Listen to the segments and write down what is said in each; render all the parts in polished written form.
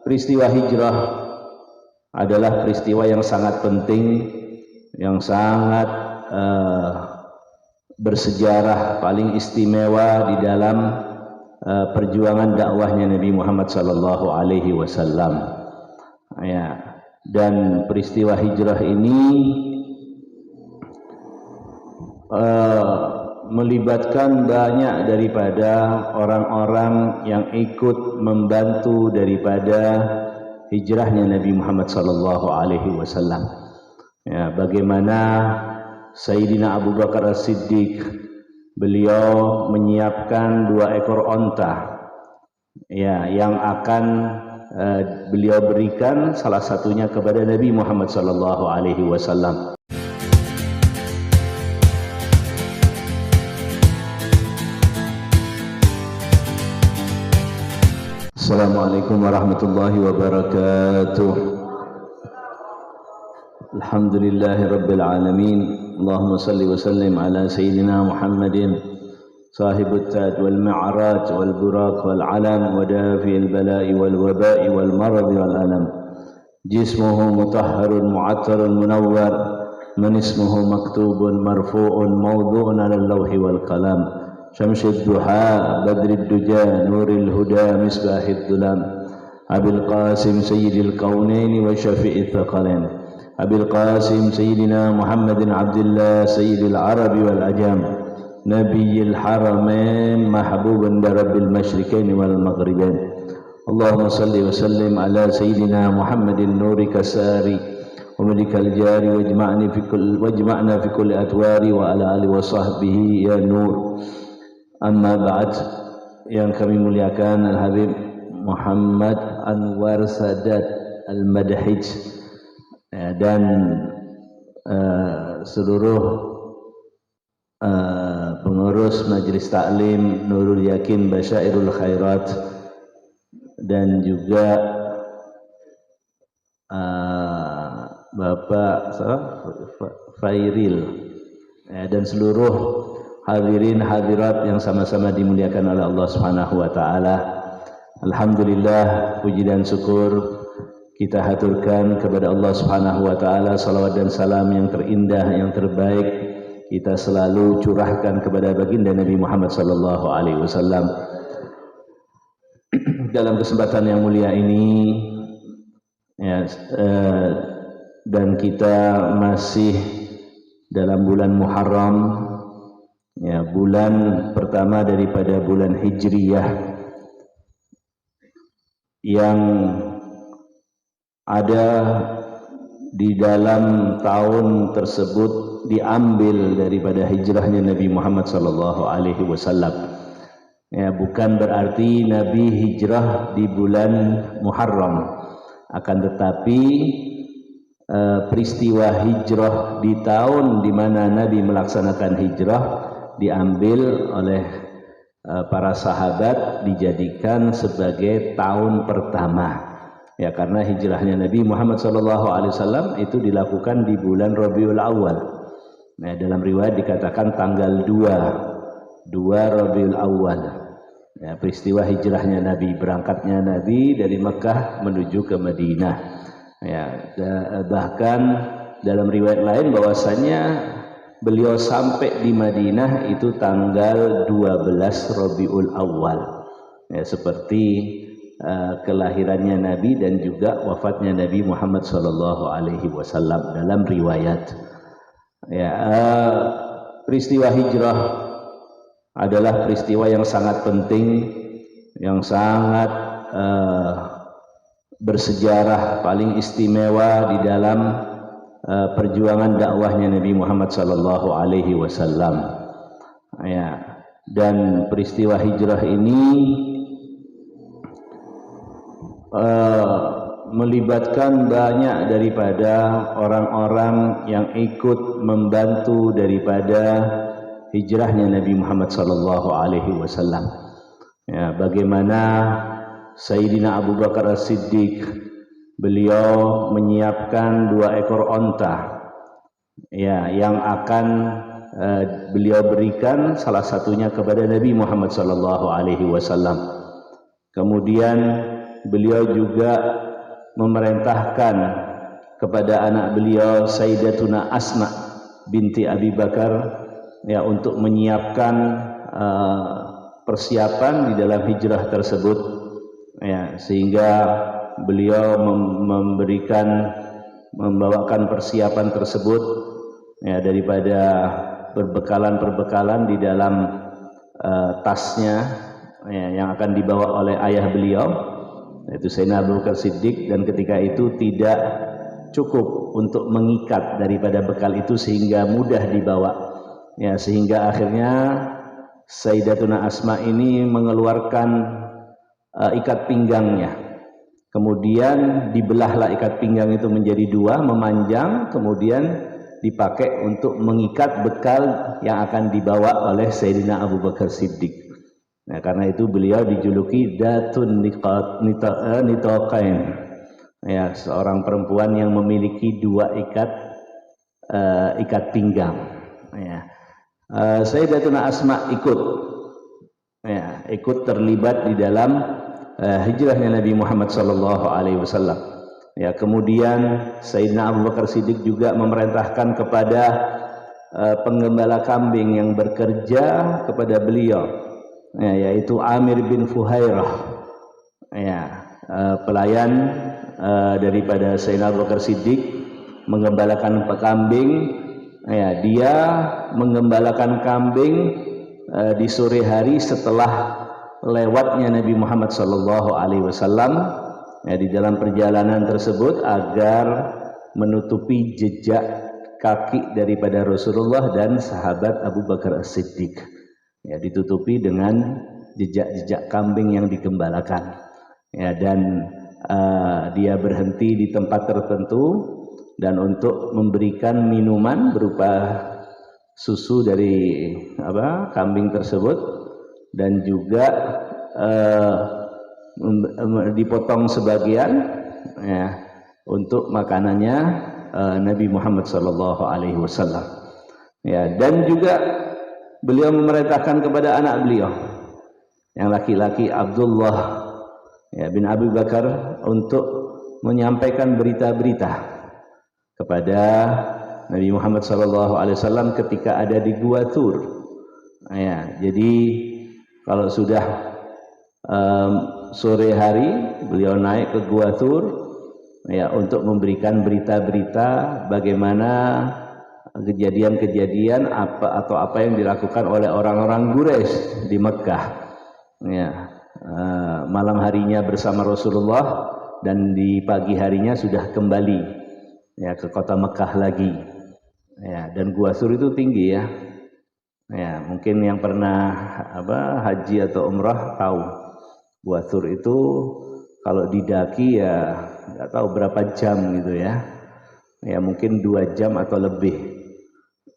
Peristiwa hijrah adalah peristiwa yang sangat penting, yang sangat bersejarah, paling istimewa di dalam perjuangan dakwahnya Nabi Muhammad sallallahu alaihi wasallam. Ya, dan peristiwa hijrah ini melibatkan banyak daripada orang-orang yang ikut membantu daripada hijrahnya Nabi Muhammad sallallahu alaihi wasallam. Ya, bagaimana Sayyidina Abu Bakar As-Siddiq, beliau menyiapkan 2 ekor onta, ya, yang akan beliau berikan salah satunya kepada Nabi Muhammad sallallahu alaihi wasallam. Assalamualaikum warahmatullahi wabarakatuh. Alhamdulillahi rabbil alamin. Allahumma salli wa sallim ala sayyidina Muhammadin sahibut taj wal mi'raj wal buraq wal alam wa dafi'il bala'i wal waba'i wal marad wal alam. Jismuhu mutahharun mu'attarun munawwar, man ismuhu maktubun marfu'un mawdu'un ala al-lawhi wal qalam. Syamsul duha badrid duja nuril huda misbahid dulam. Abil Qasim sayyidil kaunaini wa syafi'it thaqalain. Abil Qasim sayyidina Muhammadin Abdullah sayyidil arabi wal ajam, nabiyil haramain mahbuban rabbil masyriqain wal maghribain. Allahumma salli wa sallim ala sayyidina Muhammadin nuri kasari wa malikal jari wajma'na fi kulli atwari wa ala alihi wa sahbihi ya nur. Amma ba'd, yang kami muliakan Al-Habib Muhammad Anwar Sadat Al-Madhij dan seluruh pengurus Majelis Taklim Nurul Yakin Basyairul Khairat, dan juga Bapak Fairil, dan seluruh hadirin hadirat yang sama-sama dimuliakan oleh Allah Subhanahu wa taala. Alhamdulillah, puji dan syukur kita haturkan kepada Allah Subhanahu wa taala. Salawat dan salam yang terindah, yang terbaik kita selalu curahkan kepada baginda Nabi Muhammad sallallahu alaihi wasallam. Dalam kesempatan yang mulia ini, ya, dan kita masih dalam bulan Muharram, ya, bulan pertama daripada bulan Hijriyah, yang ada di dalam tahun tersebut diambil daripada hijrahnya Nabi Muhammad sallallahu alaihi wasallam. Ya, bukan berarti Nabi hijrah di bulan Muharram, akan tetapi peristiwa hijrah di tahun di mana Nabi melaksanakan hijrah diambil oleh para sahabat, dijadikan sebagai tahun pertama, ya, karena hijrahnya Nabi Muhammad SAW itu dilakukan di bulan Rabiul Awal. Nah, dalam riwayat dikatakan tanggal 2 Rabiul Awal, ya, peristiwa hijrahnya Nabi, berangkatnya Nabi dari Mekah menuju ke Madinah. Ya, bahkan dalam riwayat lain bahwasanya beliau sampai di Madinah itu tanggal 12 Rabiul Awal, ya, seperti kelahirannya Nabi dan juga wafatnya Nabi Muhammad sallallahu alaihi wasallam dalam riwayat. Ya, peristiwa hijrah adalah peristiwa yang sangat penting, yang sangat bersejarah, paling istimewa di dalam perjuangan dakwahnya Nabi Muhammad sallallahu alaihi wasallam. Ya, dan peristiwa hijrah ini melibatkan banyak daripada orang-orang yang ikut membantu daripada hijrahnya Nabi Muhammad sallallahu alaihi wasallam. Ya, bagaimana Sayyidina Abu Bakar As-Siddiq, beliau menyiapkan 2 ekor onta, ya, yang akan beliau berikan salah satunya kepada Nabi Muhammad sallallahu alaihi wasallam. Kemudian beliau juga memerintahkan kepada anak beliau Sayyidatuna Asma binti Abi Bakar ya untuk menyiapkan persiapan di dalam hijrah tersebut ya, sehingga beliau membawakan persiapan tersebut ya, daripada perbekalan di dalam tasnya ya, yang akan dibawa oleh ayah beliau yaitu Sayyidina Abu Bakar Siddiq, dan ketika itu tidak cukup untuk mengikat daripada bekal itu sehingga mudah dibawa ya, sehingga akhirnya Sayyidatuna Asma ini mengeluarkan ikat pinggangnya, kemudian dibelahlah ikat pinggang itu menjadi dua, memanjang, kemudian dipakai untuk mengikat bekal yang akan dibawa oleh Sayyidina Abu Bakar Siddiq. Nah, karena itu beliau dijuluki Datun Nitaqain ya, seorang perempuan yang memiliki dua ikat pinggang ya. Sayyidatuna Asma ikut terlibat di dalam hijrahnya Nabi Muhammad sallallahu alaihi wasallam ya. Kemudian Sayyidina Abu Bakar Siddiq juga memerintahkan kepada penggembala kambing yang bekerja kepada beliau ya, yaitu Amir bin Fuhairah ya, pelayan daripada Sayyidina Abu Bakar Siddiq menggembalakan kambing ya. Dia menggembalakan kambing di sore hari setelah lewatnya Nabi Muhammad sallallahu alaihi wasallam ya, di dalam perjalanan tersebut agar menutupi jejak kaki daripada Rasulullah dan sahabat Abu Bakar As-Siddiq ya, ditutupi dengan jejak-jejak kambing yang digembalakan ya. Dan dia berhenti di tempat tertentu dan untuk memberikan minuman berupa susu dari kambing tersebut, dan juga dipotong sebagian ya, untuk makanannya Nabi Muhammad sallallahu alaihi wasallam ya. Dan juga beliau memerintahkan kepada anak beliau yang laki-laki Abdullah ya, bin Abi Bakar untuk menyampaikan berita-berita kepada Nabi Muhammad SAW ketika ada di Gua Thur ya. Jadi kalau sudah sore hari beliau naik ke Gua Thur ya, untuk memberikan berita-berita bagaimana kejadian-kejadian apa yang dilakukan oleh orang-orang Quraisy di Mekah ya. Malam harinya bersama Rasulullah dan di pagi harinya sudah kembali ya ke kota Mekah lagi ya. Dan Gua Thur itu tinggi ya. Ya, mungkin yang pernah haji atau umrah tahu Gua Thur itu kalau didaki ya nggak tahu berapa jam gitu ya. Ya mungkin 2 jam atau lebih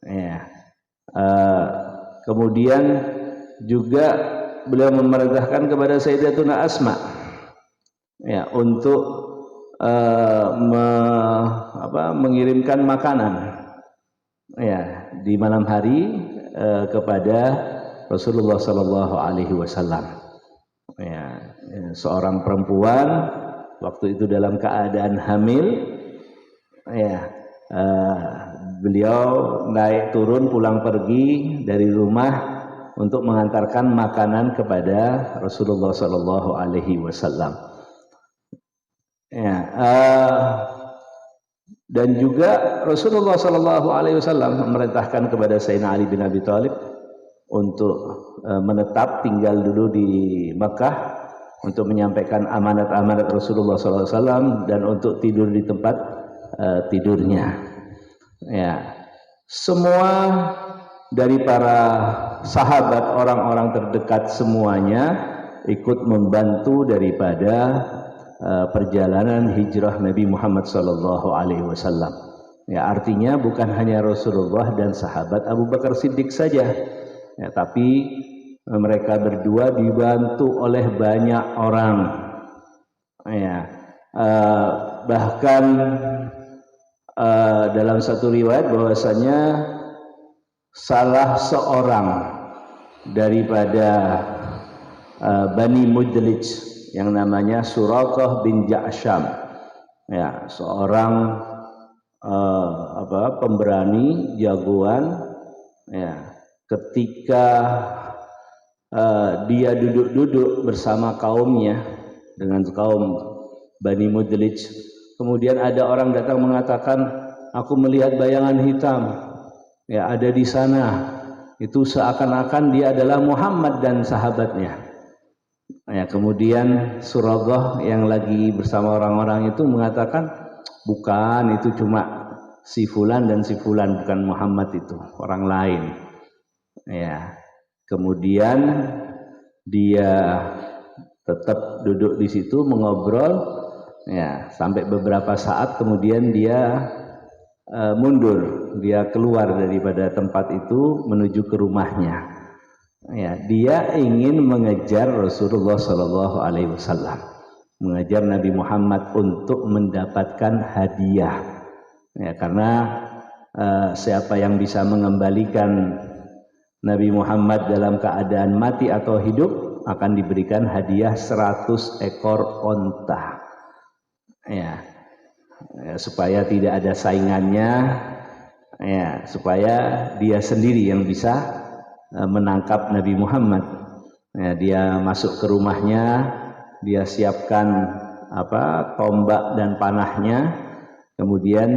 ya. Kemudian juga beliau memerintahkan kepada Sayyidatuna Asma ya untuk mengirimkan makanan ya di malam hari kepada Rasulullah sallallahu alaihi wasallam ya. Seorang perempuan waktu itu dalam keadaan hamil ya, beliau naik turun pulang pergi dari rumah untuk mengantarkan makanan kepada Rasulullah sallallahu alaihi wasallam ya. Dan juga Rasulullah sallallahu alaihi wasallam memerintahkan kepada Sayyidina Ali bin Abi Thalib untuk menetap tinggal dulu di Mekah untuk menyampaikan amanat-amanat Rasulullah sallallahu alaihi wasallam dan untuk tidur di tempat tidurnya ya. Semua dari para sahabat, orang-orang terdekat semuanya ikut membantu daripada perjalanan hijrah Nabi Muhammad sallallahu alaihi wasallam ya. Artinya bukan hanya Rasulullah dan sahabat Abu Bakar Siddiq saja ya, tapi mereka berdua dibantu oleh banyak orang ya. Bahkan dalam satu riwayat bahwasanya salah seorang daripada Bani Mudlij yang namanya Suraqah bin Ja'syam. Ya, seorang pemberani, jagoan. Ya, ketika dia duduk-duduk bersama kaumnya dengan kaum Bani Mudlij, kemudian ada orang datang mengatakan, aku melihat bayangan hitam, ya ada di sana. Itu seakan-akan dia adalah Muhammad dan sahabatnya. Ya, kemudian Suraqah yang lagi bersama orang-orang itu mengatakan, bukan, itu cuma si fulan dan si fulan, bukan Muhammad, itu orang lain. Ya, kemudian dia tetap duduk di situ mengobrol, ya sampai beberapa saat kemudian dia mundur, dia keluar daripada tempat itu menuju ke rumahnya. Ya, dia ingin mengejar Rasulullah Shallallahu Alaihi Wasallam, mengejar Nabi Muhammad untuk mendapatkan hadiah. Ya, karena siapa yang bisa mengembalikan Nabi Muhammad dalam keadaan mati atau hidup akan diberikan hadiah 100 ekor onta. Ya, supaya tidak ada saingannya, ya, supaya dia sendiri yang bisa menangkap Nabi Muhammad. Ya, dia masuk ke rumahnya, dia siapkan tombak dan panahnya, kemudian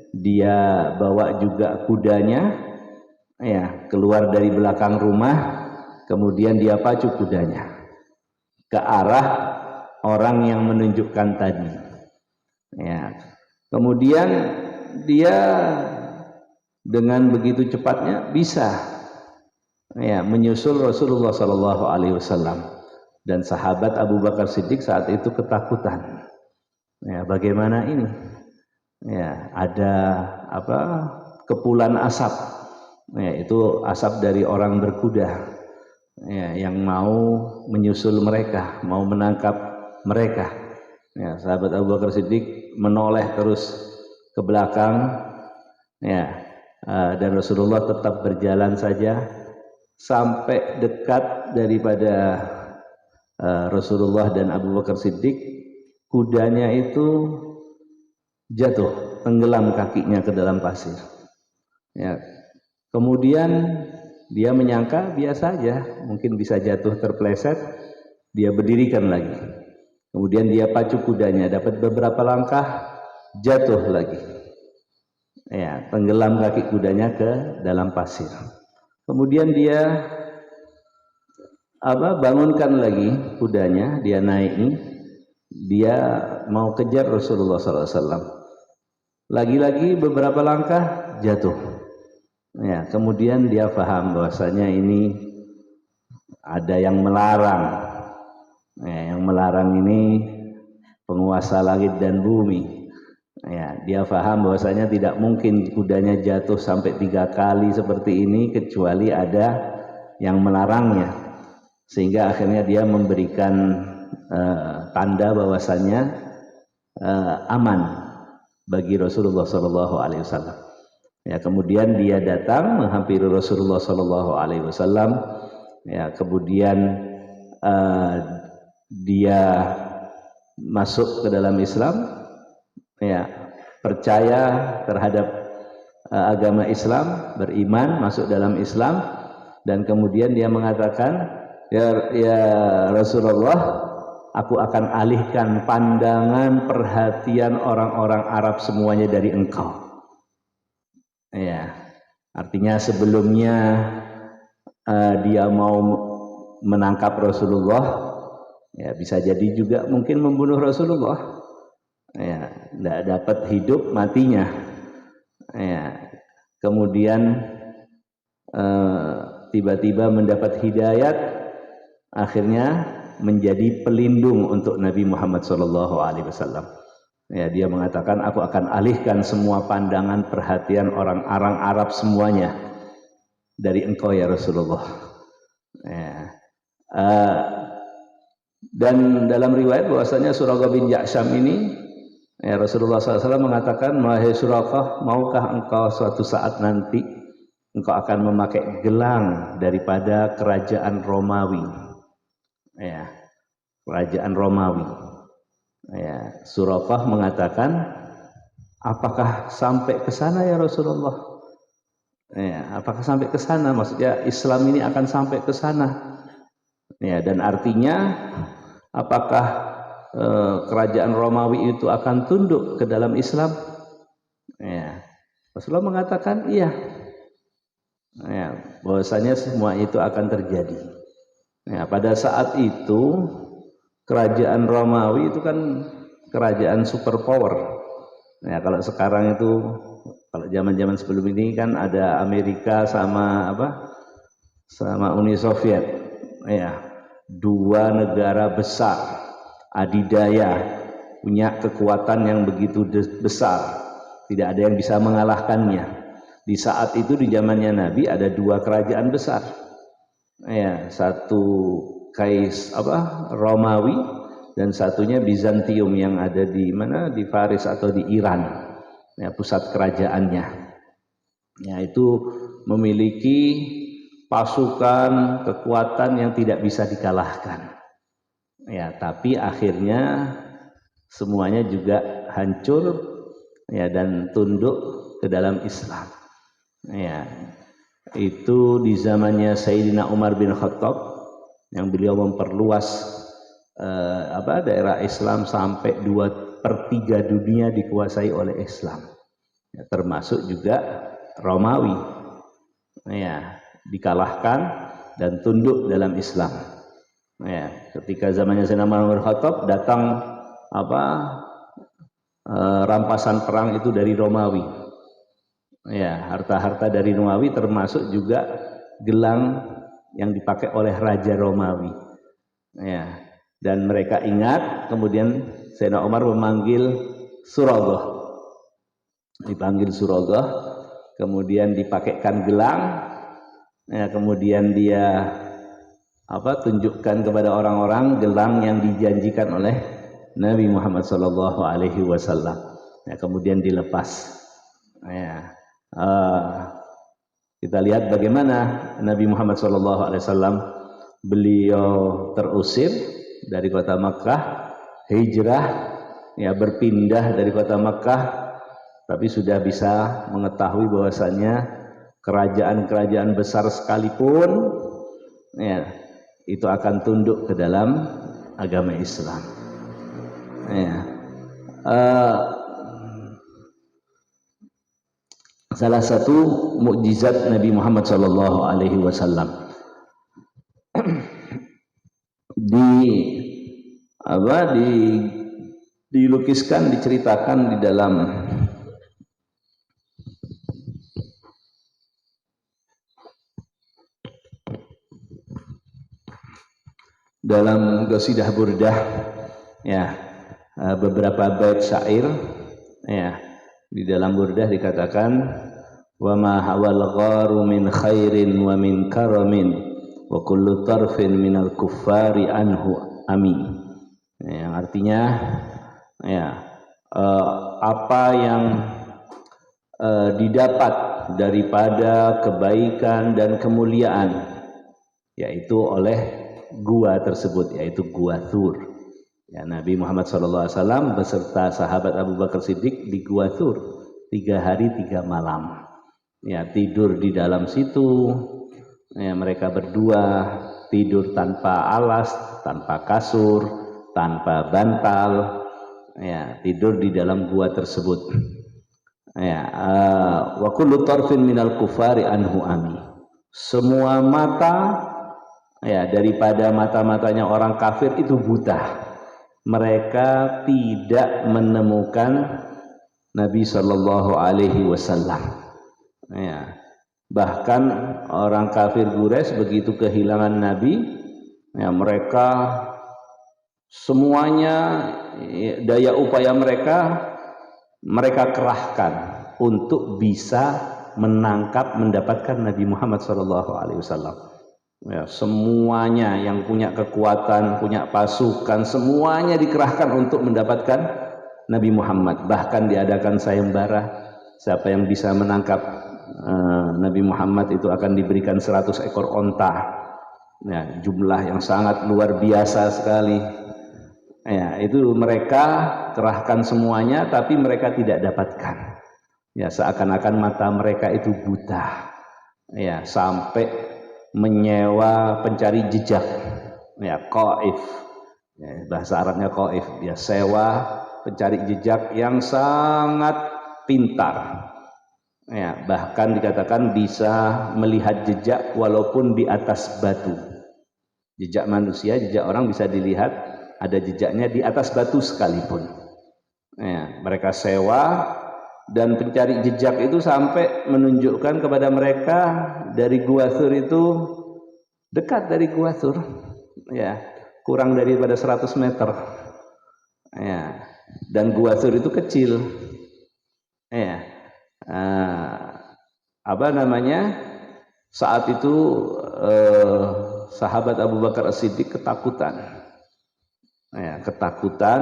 dia bawa juga kudanya, ya, keluar dari belakang rumah, kemudian dia pacu kudanya ke arah orang yang menunjukkan tadi. Ya, kemudian dia dengan begitu cepatnya bisa, ya, menyusul Rasulullah Sallallahu Alaihi Wasallam, dan sahabat Abu Bakar Siddiq saat itu ketakutan. Ya, bagaimana ini? Ya, ada kepulan asap. Ya, itu asap dari orang berkuda, ya, yang mau menyusul mereka, mau menangkap mereka. Ya, sahabat Abu Bakar Siddiq menoleh terus ke belakang, ya, dan Rasulullah tetap berjalan saja sampai dekat daripada Rasulullah dan Abu Bakar Siddiq. Kudanya itu jatuh, tenggelam kakinya ke dalam pasir. Ya, kemudian dia menyangka biasa aja, mungkin bisa jatuh terpleset. Dia berdirikan lagi. Kemudian dia pacu kudanya, dapat beberapa langkah, jatuh lagi. Ya, tenggelam kaki kudanya ke dalam pasir. Kemudian dia bangunkan lagi kudanya, dia naiki, dia mau kejar Rasulullah SAW. Lagi-lagi beberapa langkah, jatuh. Ya, kemudian dia paham bahwasanya ini ada yang melarang. Ya, yang melarang ini penguasa langit dan bumi. Ya, dia paham bahwasanya tidak mungkin kudanya jatuh sampai 3 kali seperti ini kecuali ada yang melarangnya. Sehingga akhirnya dia memberikan tanda bahwasanya aman bagi Rasulullah SAW. Ya, kemudian dia datang menghampiri Rasulullah SAW. Ya, kemudian dia masuk ke dalam Islam, ya, percaya terhadap agama Islam, beriman, masuk dalam Islam, dan kemudian dia mengatakan, ya Rasulullah, aku akan alihkan pandangan perhatian orang-orang Arab semuanya dari engkau. Ya, artinya sebelumnya dia mau menangkap Rasulullah, ya bisa jadi juga mungkin membunuh Rasulullah. Ya, tidak dapat hidup matinya. Ya, kemudian tiba-tiba mendapat hidayat, akhirnya menjadi pelindung untuk Nabi Muhammad SAW. Ya, dia mengatakan, aku akan alihkan semua pandangan perhatian orang-orang Arab semuanya dari engkau ya Rasulullah. Ya. Dan dalam riwayat bahwasanya Suraqah bin Ja'syam ini, ya, Rasulullah SAW mengatakan, wahai Suraqah, maukah engkau suatu saat nanti engkau akan memakai gelang daripada kerajaan Romawi? Ya, kerajaan Romawi. Ya, Suraqah mengatakan, apakah sampai ke sana ya Rasulullah? Ya, apakah sampai ke sana? Maksudnya Islam ini akan sampai ke sana. Ya, dan artinya apakah kerajaan Romawi itu akan tunduk ke dalam Islam? Ya, Rasulullah mengatakan iya. Ya, bahwasanya semua itu akan terjadi. Ya, pada saat itu kerajaan Romawi itu kan kerajaan superpower. Ya, kalau sekarang itu, kalau zaman-zaman sebelum ini kan ada Amerika sama sama Uni Soviet. Ya, dua negara besar adidaya, punya kekuatan yang begitu besar, tidak ada yang bisa mengalahkannya. Di saat itu di zamannya Nabi ada dua kerajaan besar. Ya, satu Romawi dan satunya Bizantium yang ada di mana, di Faris atau di Iran, ya, pusat kerajaannya. Ya, itu memiliki pasukan kekuatan yang tidak bisa dikalahkan. Ya, tapi akhirnya semuanya juga hancur, ya, dan tunduk ke dalam Islam. Ya, itu di zamannya Sayyidina Umar bin Khattab, yang beliau memperluas daerah Islam sampai 2/3 dunia dikuasai oleh Islam, ya, termasuk juga Romawi, ya, dikalahkan dan tunduk dalam Islam. Ya, ketika zamannya Sayyidina Umar bin Khattab datang rampasan perang itu dari Romawi. Ya, harta-harta dari Romawi termasuk juga gelang yang dipakai oleh Raja Romawi. Ya, dan mereka ingat, kemudian Sayyidina Umar memanggil Suraqah. Dipanggil Suraqah, kemudian dipakaikan gelang, ya, kemudian dia tunjukkan kepada orang-orang gelang yang dijanjikan oleh Nabi Muhammad SAW. Ya, kemudian dilepas. Ya, kita lihat bagaimana Nabi Muhammad SAW, beliau terusir dari kota Makkah, hijrah, ya, berpindah dari kota Makkah, tapi sudah bisa mengetahui bahwasanya kerajaan-kerajaan besar sekalipun, ya, itu akan tunduk ke dalam agama Islam. Ya. Salah satu mukjizat Nabi Muhammad SAW dilukiskan, diceritakan di dalam Qasidah Burdah, ya, beberapa bait syair, ya, di dalam Burdah dikatakan, wa ma hawal gharu min khairin wa min karamin wa kullu tarfin minal kuffari anhu amin. Yang artinya, ya, apa yang didapat daripada kebaikan dan kemuliaan, yaitu oleh gua tersebut, yaitu gua Thur. Ya, Nabi Muhammad SAW beserta sahabat Abu Bakar Siddiq di Gua Thur 3 hari 3 malam. Ya, tidur di dalam situ. Ya, mereka berdua tidur tanpa alas, tanpa kasur, tanpa bantal. Ya, tidur di dalam gua tersebut. Ya, wa kullu tarfin minal kufari anhu ami. Semua mata, ya, daripada mata-matanya orang kafir itu buta. Mereka tidak menemukan Nabi Shallallahu Alaihi Wasallam. Ya, bahkan orang kafir Quraisy begitu kehilangan Nabi, ya, mereka semuanya, daya upaya mereka kerahkan untuk bisa menangkap, mendapatkan Nabi Muhammad Shallallahu Alaihi Wasallam. Ya, semuanya yang punya kekuatan, punya pasukan, semuanya dikerahkan untuk mendapatkan Nabi Muhammad. Bahkan diadakan sayembara, siapa yang bisa menangkap Nabi Muhammad itu akan diberikan 100 ekor onta. Ya, jumlah yang sangat luar biasa sekali. Ya, itu mereka kerahkan semuanya tapi mereka tidak dapatkan. Ya, seakan-akan mata mereka itu buta. Ya, sampai menyewa pencari jejak. Ya, qaif. Ya, bahasa Arabnya qaif. Dia sewa pencari jejak yang sangat pintar. Ya, bahkan dikatakan bisa melihat jejak walaupun di atas batu. Jejak manusia, jejak orang bisa dilihat, ada jejaknya di atas batu sekalipun. Ya, mereka sewa dan pencari jejak itu sampai menunjukkan kepada mereka dari Gua Thur itu dekat dari Gua Thur. Ya, kurang daripada 100 meter. Ya, dan Gua Thur itu kecil. Ya, apa namanya? Saat itu sahabat Abu Bakar As-Siddiq ketakutan. Ya, ketakutan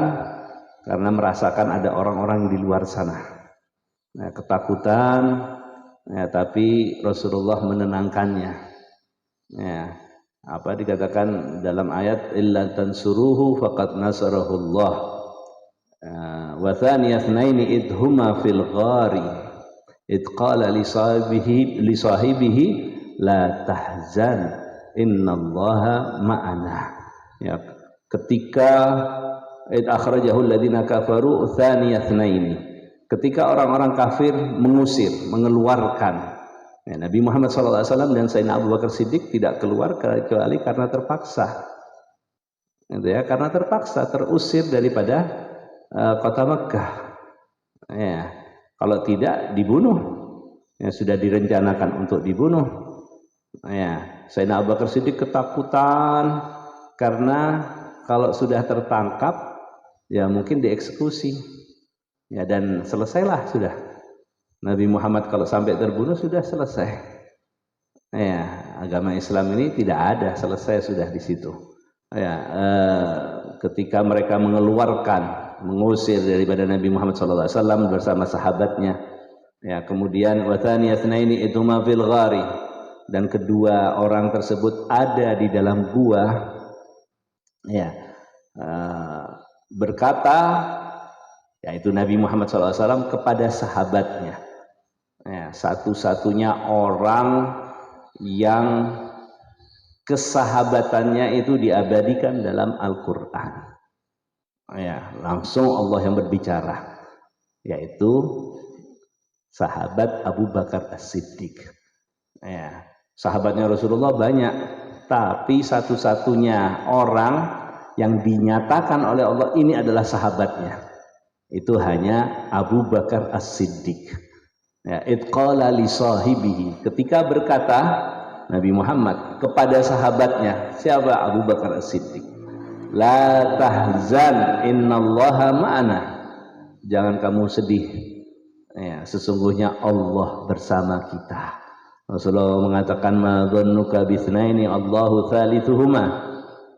karena merasakan ada orang-orang di luar sana. Ya, ketakutan, ya, tapi Rasulullah menenangkannya. Ya, apa dikatakan dalam ayat illa tansuruhu faqad nasarahullah. Wa thaniyats naini idhuma fil ghari id qala li sahibihi la tahzan innallaha ma'ana. Ya, ketika akhrajahu alladziina kafaru tsaniyatnaini, ketika orang-orang kafir mengusir, mengeluarkan ya, Nabi Muhammad SAW dan Sayyidina Abu Bakar Siddiq tidak keluar kecuali karena terpaksa, gitu ya, karena terpaksa terusir daripada kota Mekkah. Ya, kalau tidak dibunuh, ya, sudah direncanakan untuk dibunuh. Ya, Sayyidina Abu Bakar Siddiq ketakutan karena kalau sudah tertangkap, ya mungkin dieksekusi. Ya, dan selesailah sudah. Nabi Muhammad kalau sampai terbunuh sudah selesai. Ya, agama Islam ini tidak ada, selesai sudah di situ. Ya, ketika mereka mengeluarkan, mengusir daripada Nabi Muhammad SAW bersama sahabatnya. Ya, kemudian wa thaniyatnaini idhuma fil ghari, dan kedua orang tersebut ada di dalam gua. Ya, berkata, yaitu Nabi Muhammad SAW kepada sahabatnya, ya, satu-satunya orang yang kesahabatannya itu diabadikan dalam Al-Quran. Ya, langsung Allah yang berbicara, yaitu sahabat Abu Bakar As-Siddiq. Ya, sahabatnya Rasulullah banyak, tapi satu-satunya orang yang dinyatakan oleh Allah ini adalah sahabatnya, itu hanya Abu Bakar As-Siddiq. Ya, id qala li sahibihi, ketika berkata Nabi Muhammad kepada sahabatnya, siapa? Abu Bakar As-Siddiq, la tahzan innallaha ma'ana, jangan kamu sedih, ya, sesungguhnya Allah bersama kita. Rasulullah mengatakan ma dhannuka bitsnaini Allahu thalithuhuma,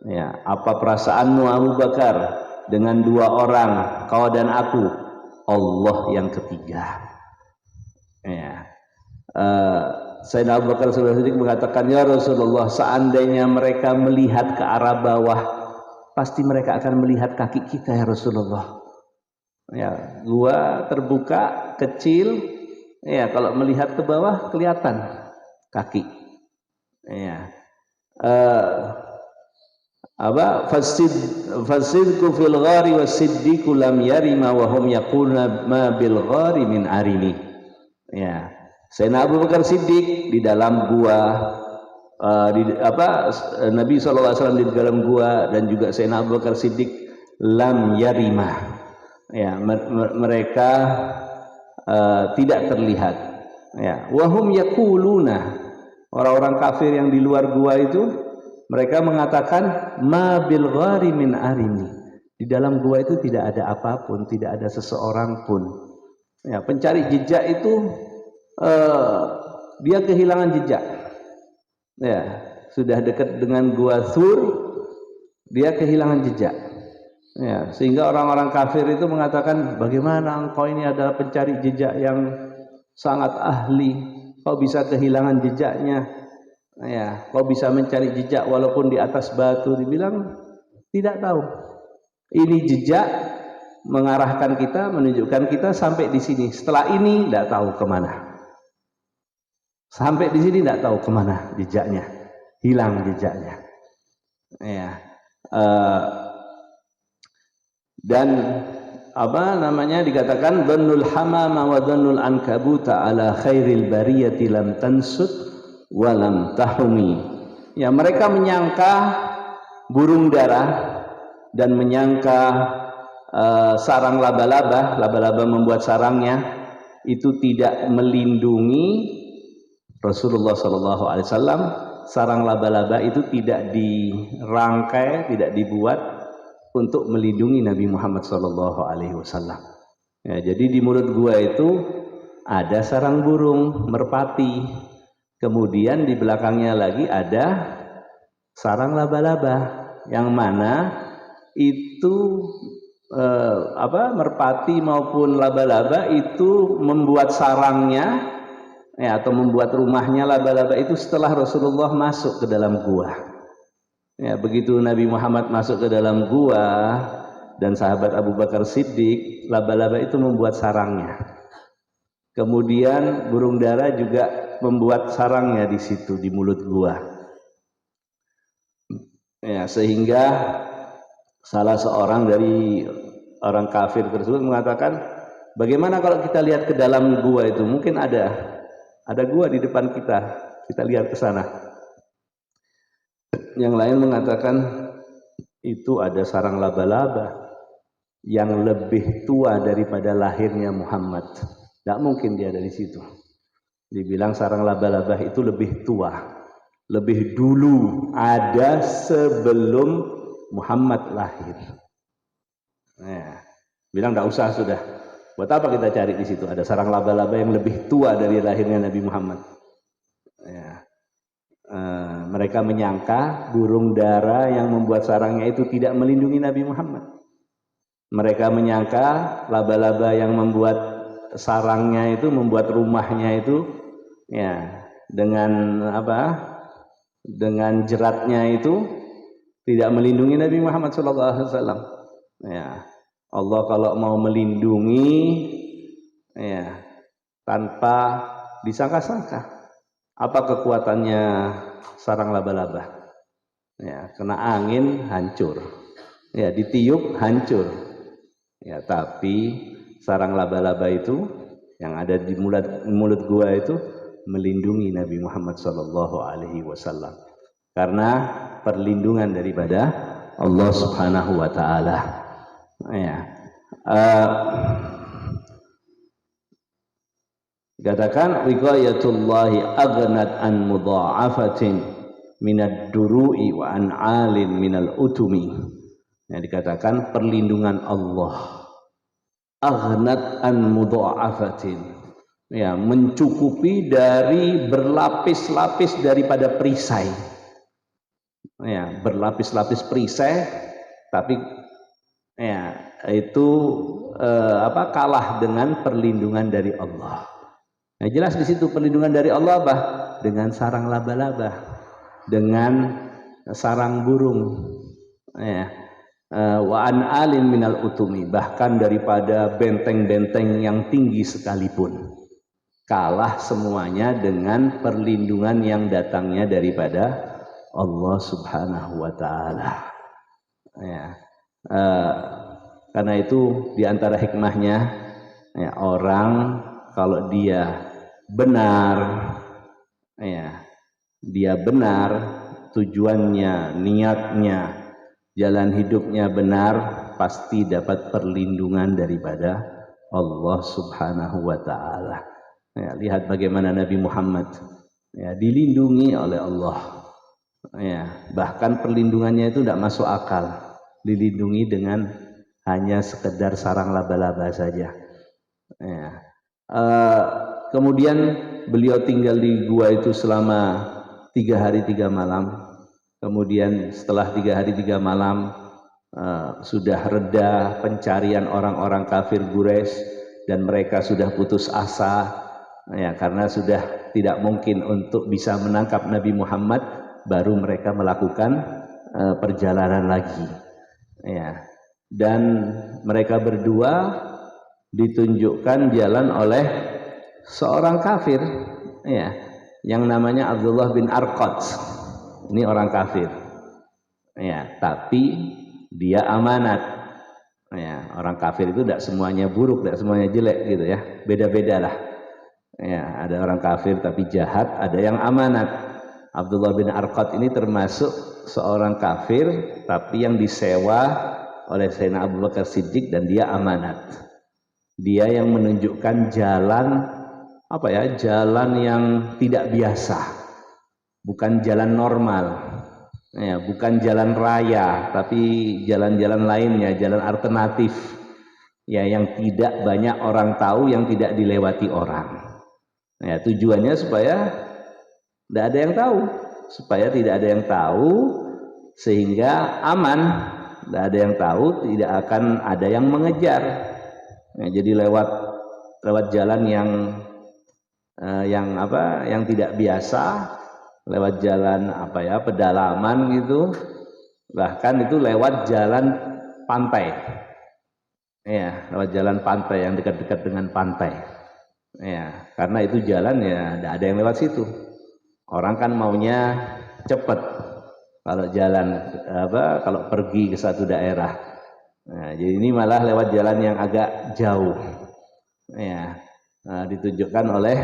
ya, apa perasaanmu Abu Bakar dengan dua orang, kau dan aku, Allah yang ketiga. Ya, Sayyidina Abu Bakar Siddiq mengatakan, ya Rasulullah, seandainya mereka melihat ke arah bawah, pasti mereka akan melihat kaki kita ya Rasulullah. Ya, gua terbuka kecil, ya, kalau melihat ke bawah kelihatan kaki. Ya, apa fasidku fil ghari wasiddiqu lam yarima wa hum yaquluna ma bil ghari min arini. Ya, Sayyidina Abu Bakar Siddiq di dalam gua, Nabi SAW di dalam gua, dan juga Sayyidina Abu Bakar Siddiq lam yarima. Ya, mereka tidak terlihat. Ya, wahum yaquluna, orang-orang kafir yang di luar gua itu, mereka mengatakan ma bil ghari min arini, di dalam gua itu tidak ada apapun, tidak ada seseorang pun. Ya, pencari jejak itu dia kehilangan jejak. Ya, sudah dekat dengan Gua Thur, dia kehilangan jejak. Ya, sehingga orang-orang kafir itu mengatakan, bagaimana engkau ini adalah pencari jejak yang sangat ahli, kau bisa kehilangan jejaknya. Ya, kau bisa mencari jejak walaupun di atas batu. Dibilang tidak tahu. Ini jejak mengarahkan kita, menunjukkan kita sampai di sini. Setelah ini tidak tahu kemana. Sampai di sini tidak tahu kemana jejaknya, hilang jejaknya. Ya. Dan apa namanya dikatakan dhannul hamama wa dhannul ankabuta ala khairil bariyati lam tansut wa lam tahumi. Ya, mereka menyangka burung dara dan menyangka sarang laba-laba membuat sarangnya itu tidak melindungi Rasulullah SAW. Sarang laba-laba itu tidak dirangkai, tidak dibuat untuk melindungi Nabi Muhammad SAW. Ya, jadi di mulut gua itu ada sarang burung merpati, kemudian di belakangnya lagi ada sarang laba-laba, yang mana itu merpati maupun laba-laba itu membuat sarangnya atau membuat rumahnya laba-laba itu setelah Rasulullah masuk ke dalam gua. Ya, begitu Nabi Muhammad masuk ke dalam gua dan sahabat Abu Bakar Siddiq, laba-laba itu membuat sarangnya. Kemudian burung dara juga membuat sarangnya di situ di mulut gua. Ya, sehingga salah seorang dari orang kafir tersebut mengatakan, bagaimana kalau kita lihat ke dalam gua itu? Mungkin ada gua di depan kita lihat ke sana. Yang lain mengatakan itu ada sarang laba-laba yang lebih tua daripada lahirnya Muhammad. Tidak mungkin dia ada di situ. Dibilang sarang laba-laba itu lebih tua, lebih dulu, ada sebelum Muhammad lahir. Nah, bilang tidak usah sudah. Buat apa kita cari di situ? Ada sarang laba-laba yang lebih tua dari lahirnya Nabi Muhammad. Ya. Mereka menyangka burung dara yang membuat sarangnya itu tidak melindungi Nabi Muhammad. Mereka menyangka laba-laba yang membuat sarangnya itu, membuat rumahnya itu, ya, dengan dengan jeratnya itu tidak melindungi Nabi Muhammad SAW. Ya. Allah kalau mau melindungi, ya, tanpa disangka-sangka. Apa kekuatannya sarang laba-laba? Ya, kena angin hancur. Ya, ditiup hancur. Ya, tapi sarang laba-laba itu yang ada di mulut gua itu melindungi Nabi Muhammad SAW. Karena perlindungan daripada Allah Subhanahu wa taala. Ya. Katakan wiqayatullahi aghnat an mudha'afatin minad duru'i wa an 'alin minal utumi. Ya, dikatakan perlindungan Allah aghnat an mudha'afatin, ya, mencukupi dari berlapis-lapis daripada perisai. Ya, berlapis-lapis perisai, tapi ya, itu kalah dengan perlindungan dari Allah. Nah, jelas di situ perlindungan dari Allah apa? Dengan sarang laba-laba, dengan sarang burung. Ya. Wa an alin minal utumi, bahkan daripada benteng-benteng yang tinggi sekalipun. Kalah semuanya dengan perlindungan yang datangnya daripada Allah Subhanahu wa taala. Ya. Karena itu diantara hikmahnya, ya, orang kalau dia benar, ya, dia benar tujuannya, niatnya, jalan hidupnya benar, pasti dapat perlindungan daripada Allah Subhanahu wa taala. Ya, lihat bagaimana Nabi Muhammad, ya, dilindungi oleh Allah. Ya, bahkan perlindungannya itu tidak masuk akal. Dilindungi dengan hanya sekedar sarang laba-laba saja. Ya. Kemudian beliau tinggal di gua itu selama 3 hari 3 malam. Kemudian setelah 3 hari 3 malam sudah reda pencarian orang-orang kafir Quraisy dan mereka sudah putus asa, ya, karena sudah tidak mungkin untuk bisa menangkap Nabi Muhammad, baru mereka melakukan perjalanan lagi. Ya. dan mereka berdua ditunjukkan jalan oleh seorang kafir, ya, yang namanya Abdullah bin Arqad. Ini orang kafir, ya, tapi dia amanat. Ya, orang kafir itu tidak semuanya buruk, tidak semuanya jelek gitu ya, beda-beda lah. Ya, ada orang kafir tapi jahat, ada yang amanat. Abdullah bin Arqad ini termasuk seorang kafir tapi yang disewa oleh Sayyidina Abu Bakar Siddiq dan dia amanat. Dia yang menunjukkan jalan jalan yang tidak biasa, bukan jalan normal, ya, bukan jalan raya, tapi jalan-jalan lainnya, jalan alternatif, ya, yang tidak banyak orang tahu, yang tidak dilewati orang. Ya, tujuannya supaya tidak ada yang tahu, supaya tidak ada yang tahu, sehingga aman. Tidak ada yang tahu, tidak akan ada yang mengejar. Ya, jadi lewat jalan yang tidak biasa, lewat jalan pedalaman gitu, bahkan itu lewat jalan pantai, ya, lewat jalan pantai yang dekat-dekat dengan pantai, ya, karena itu jalan ya tidak ada yang lewat situ. Orang kan maunya cepat kalau jalan kalau pergi ke satu daerah. Nah, jadi ini malah lewat jalan yang agak jauh, ya. Ditunjukkan oleh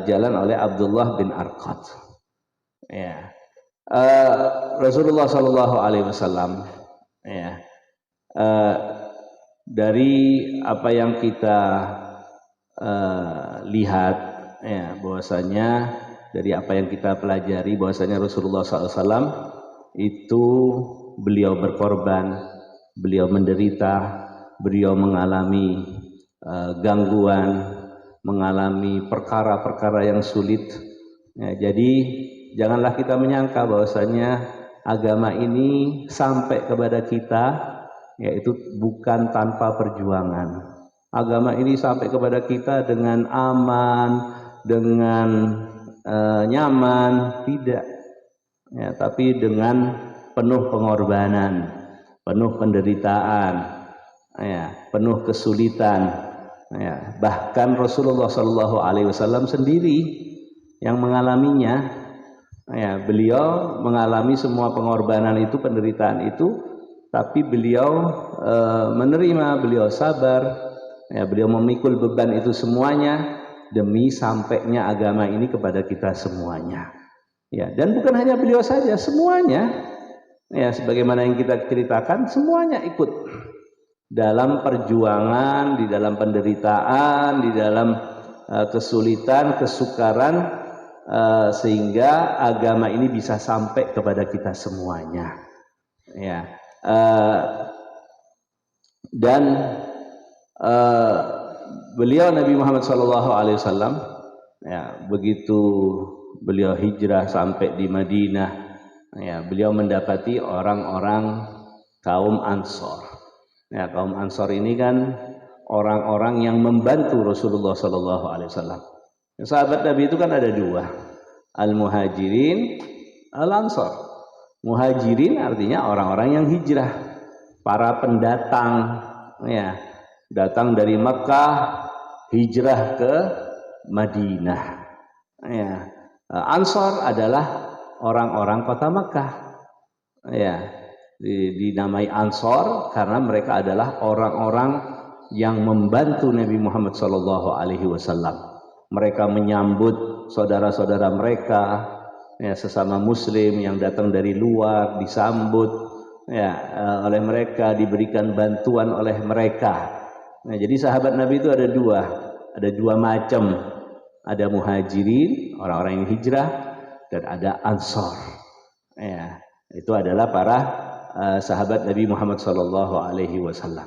jalan oleh Abdullah bin Arqad, ya. Rasulullah Shallallahu Alaihi Wasallam, ya, dari apa yang kita lihat, ya, bahwasanya dari apa yang kita pelajari, bahwasanya Rasulullah SAW itu beliau berkorban, beliau menderita, beliau mengalami gangguan, mengalami perkara-perkara yang sulit. Ya, jadi janganlah kita menyangka bahwasanya agama ini sampai kepada kita, yaitu bukan tanpa perjuangan. Agama ini sampai kepada kita dengan aman, dengan nyaman, tidak, ya, tapi dengan penuh pengorbanan, penuh penderitaan, ya, penuh kesulitan, ya. Bahkan Rasulullah Shallallahu Alaihi Wasallam sendiri yang mengalaminya, ya, beliau mengalami semua pengorbanan itu, penderitaan itu, tapi beliau menerima, beliau sabar, ya, beliau memikul beban itu semuanya demi sampainya agama ini kepada kita semuanya, ya. Dan bukan hanya beliau saja, semuanya, ya, sebagaimana yang kita ceritakan, semuanya ikut dalam perjuangan, di dalam penderitaan, di dalam kesulitan, kesukaran, sehingga agama ini bisa sampai kepada kita semuanya, ya. Dan beliau Nabi Muhammad SAW, ya, begitu beliau hijrah sampai di Madinah, ya, beliau mendapati orang-orang kaum Ansor. Ya, kaum Ansor ini kan orang-orang yang membantu Rasulullah SAW. Sahabat Nabi itu kan ada dua, Al-Muhajirin, Al-Ansor. Muhajirin artinya orang-orang yang hijrah, para pendatang, ya, datang dari Makkah hijrah ke Madinah, ya. Ansor adalah orang-orang kota Makkah, ya, dinamai Ansor karena mereka adalah orang-orang yang membantu Nabi Muhammad SAW. Mereka menyambut saudara-saudara mereka, ya, sesama Muslim yang datang dari luar, disambut, ya, oleh mereka, diberikan bantuan oleh mereka. Nah, jadi sahabat Nabi itu ada dua macam, ada Muhajirin, orang-orang yang hijrah, dan ada Ansor, ya, itu adalah para sahabat Nabi Muhammad SAW.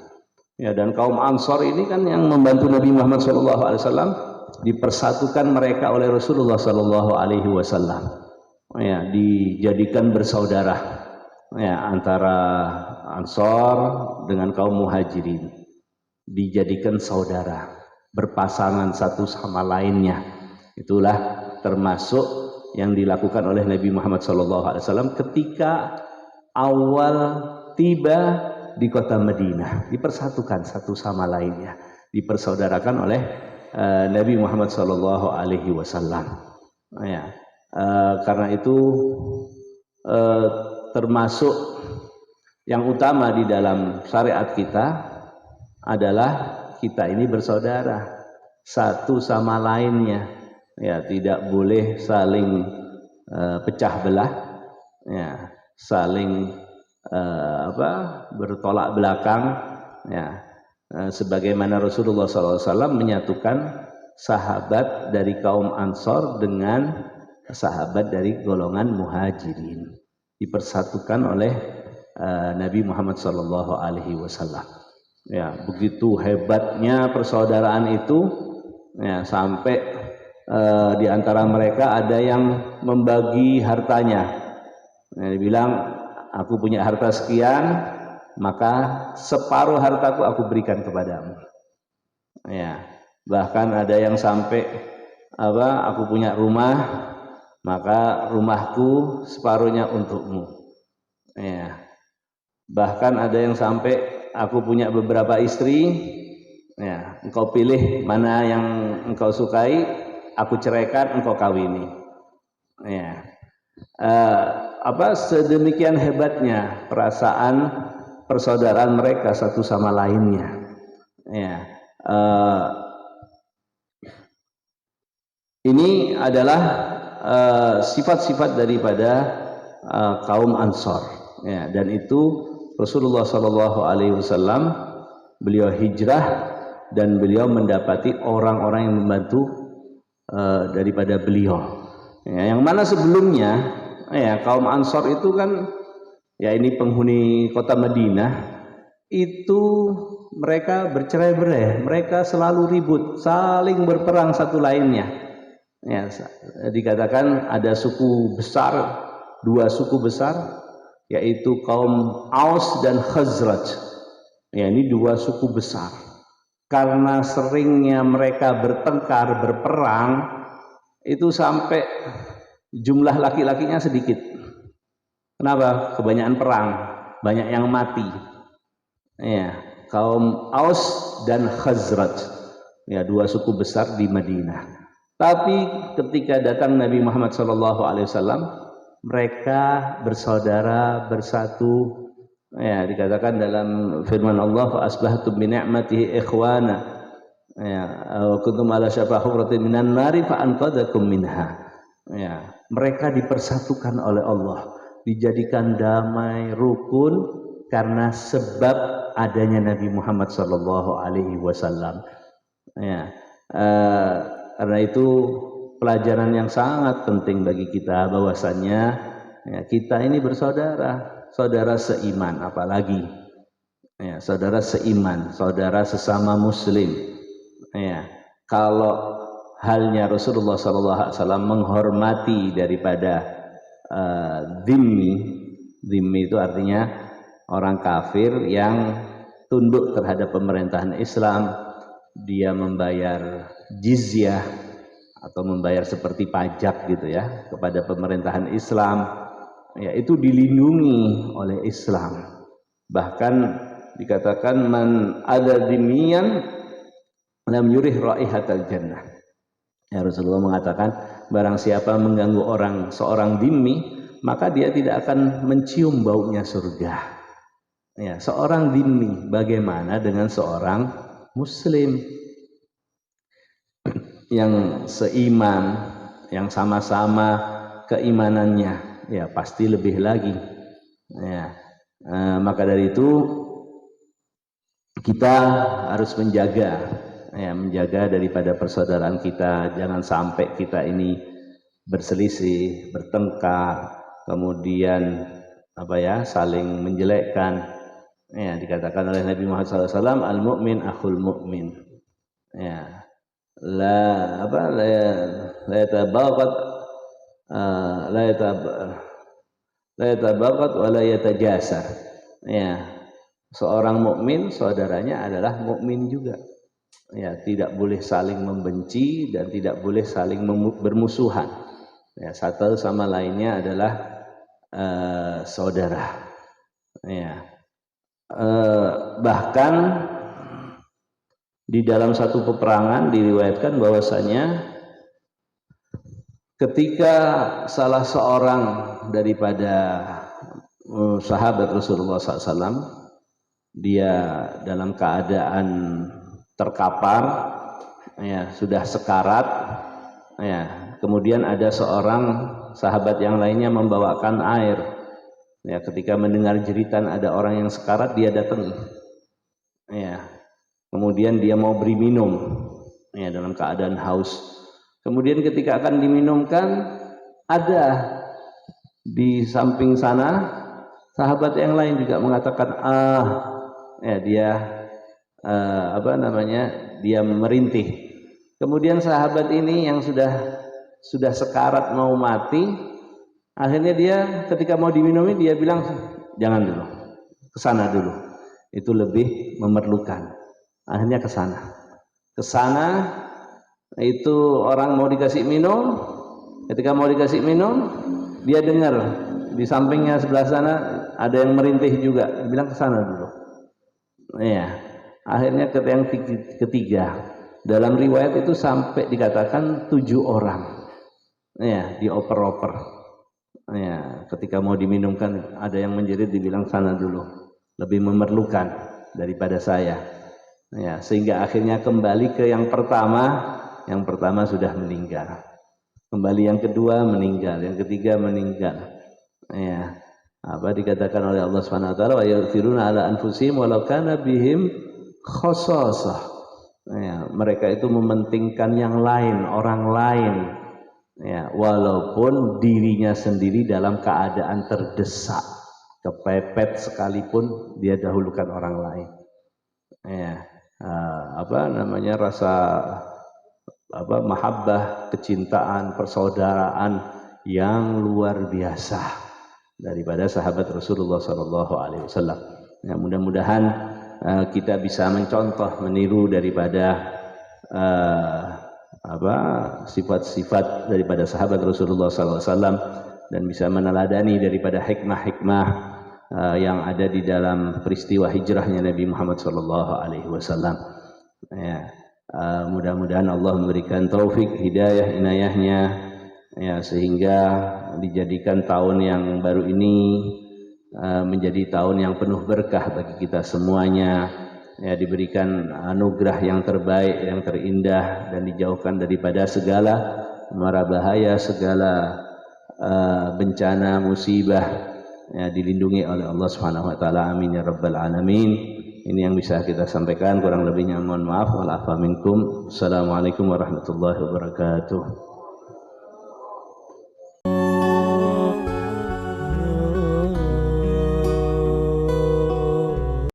Ya, dan kaum Ansor ini kan yang membantu Nabi Muhammad SAW, dipersatukan mereka oleh Rasulullah SAW, ya, dijadikan bersaudara, ya, antara Ansor dengan kaum Muhajirin, dijadikan saudara, berpasangan satu sama lainnya. Itulah termasuk yang dilakukan oleh Nabi Muhammad SAW ketika awal tiba di kota Madinah, dipersatukan satu sama lainnya, dipersaudarakan oleh Nabi Muhammad sallallahu alaihi wasallam. Ya. Karena itu termasuk yang utama di dalam syariat kita adalah kita ini bersaudara satu sama lainnya. Ya, tidak boleh saling pecah belah, ya, saling bertolak belakang, ya. Sebagaimana Rasulullah SAW menyatukan sahabat dari kaum Ansor dengan sahabat dari golongan Muhajirin, dipersatukan oleh Nabi Muhammad SAW. Ya, begitu hebatnya persaudaraan itu, ya, sampai di antara mereka ada yang membagi hartanya. Ya, dibilang, aku punya harta sekian, maka separuh hartaku aku berikan kepadamu. Ya, bahkan ada yang sampai aku punya rumah, maka rumahku separuhnya untukmu. Ya, bahkan ada yang sampai aku punya beberapa istri, ya, engkau pilih mana yang engkau sukai, aku ceraikan, engkau kawini. Ya, sedemikian hebatnya perasaan persaudaraan mereka satu sama lainnya. Ya, ini adalah sifat-sifat daripada kaum Ansor. Ya, dan itu Rasulullah SAW beliau hijrah dan beliau mendapati orang-orang yang membantu daripada beliau. Ya, yang mana sebelumnya, ya, kaum Ansor itu kan, ya, ini penghuni kota Madinah, itu mereka bercerai-berai, mereka selalu ribut, saling berperang satu lainnya. Ya, dikatakan ada suku besar, dua suku besar, yaitu kaum Aus dan Khazraj. Ya, ini dua suku besar. Karena seringnya mereka bertengkar, berperang, itu sampai jumlah laki-lakinya sedikit. Kenapa? Kebanyakan perang, banyak yang mati. Ya, kaum Aus dan Khazraj, ya, dua suku besar di Madinah. Tapi ketika datang Nabi Muhammad SAW, mereka bersaudara, bersatu. Ya, dikatakan dalam firman Allah, fa asbahtum bi ni'matihi ikhwana, ya, kuntum ala syafa hufratin minan nari fa anqadzakum minha. Ya, mereka dipersatukan oleh Allah, dijadikan damai, rukun karena sebab adanya Nabi Muhammad SAW. Ya, karena itu pelajaran yang sangat penting bagi kita, bahwasannya, ya, kita ini bersaudara, saudara seiman, apalagi, ya, saudara seiman, saudara sesama Muslim. Ya, kalau halnya Rasulullah SAW menghormati daripada dhimmi itu artinya orang kafir yang tunduk terhadap pemerintahan Islam, dia membayar jizyah atau membayar seperti pajak gitu, ya, kepada pemerintahan Islam, ya, itu dilindungi oleh Islam. Bahkan dikatakan man ada dhimmiyan lam yurih raihatal jannah. Ya, Rasulullah mengatakan barang siapa mengganggu seorang dhimmi, maka dia tidak akan mencium baunya surga. Ya, seorang dhimmi, bagaimana dengan seorang Muslim yang seiman, yang sama-sama keimanannya, ya, pasti lebih lagi. Ya, maka dari itu kita harus menjaga, ya, menjaga daripada persaudaraan kita, jangan sampai kita ini berselisih, bertengkar, kemudian saling menjelekkan. Ya, dikatakan oleh Nabi Muhammad SAW, al-mu'min akhul mu'min. Ya, la yatabaghat wa la yatajasar. Ya, seorang mukmin saudaranya adalah mukmin juga. Ya, tidak boleh saling membenci dan tidak boleh saling bermusuhan. Ya, satu sama lainnya adalah saudara. Ya. Bahkan di dalam satu peperangan diriwayatkan bahwasanya ketika salah seorang daripada sahabat Rasulullah SAW, dia dalam keadaan terkapar, ya, sudah sekarat, ya, kemudian ada seorang sahabat yang lainnya membawakan air, ya, ketika mendengar jeritan ada orang yang sekarat, dia datang, ya, kemudian dia mau beri minum, ya, dalam keadaan haus. Kemudian ketika akan diminumkan, ada di samping sana sahabat yang lain juga mengatakan, ya, dia dia merintih. Kemudian sahabat ini yang sudah sekarat mau mati, akhirnya dia ketika mau diminumi dia bilang, jangan dulu, kesana dulu, itu lebih memerlukan. Akhirnya kesana, itu orang mau dikasih minum. Ketika mau dikasih minum, dia dengar di sampingnya sebelah sana ada yang merintih juga, dia bilang kesana dulu. Ya, akhirnya ke yang ketiga, dalam riwayat itu sampai dikatakan 7 orang, ya, dioper-oper, ya, ketika mau diminumkan ada yang menjerit, dibilang sana dulu, lebih memerlukan daripada saya, ya, sehingga akhirnya kembali ke yang pertama sudah meninggal, kembali yang kedua meninggal, yang ketiga meninggal, ya, dikatakan oleh Allah Subhanahu wa taala, wa yu'thiruna ala anfusihim walau kana bihim khassasah, ya, mereka itu mementingkan yang lain, orang lain, ya, walaupun dirinya sendiri dalam keadaan terdesak, kepepet sekalipun dia dahulukan orang lain, ya, rasa mahabbah, kecintaan, persaudaraan yang luar biasa daripada sahabat Rasulullah SAW. Ya, mudah-mudahan kita bisa mencontoh, meniru daripada sifat-sifat daripada sahabat Rasulullah SAW dan bisa meneladani daripada hikmah-hikmah yang ada di dalam peristiwa hijrahnya Nabi Muhammad SAW. Ya, mudah-mudahan Allah memberikan taufik, hidayah, inayahnya, ya, sehingga dijadikan tahun yang baru ini menjadi tahun yang penuh berkah bagi kita semuanya, ya, diberikan anugerah yang terbaik, yang terindah, dan dijauhkan daripada segala mara bahaya, segala bencana, musibah, ya, dilindungi oleh Allah Subhanahu wa taala. Amin ya rabbal alamin. Ini yang bisa kita sampaikan, kurang lebihnya mohon maaf. Wal afa minkum. Assalamualaikum warahmatullahi wabarakatuh.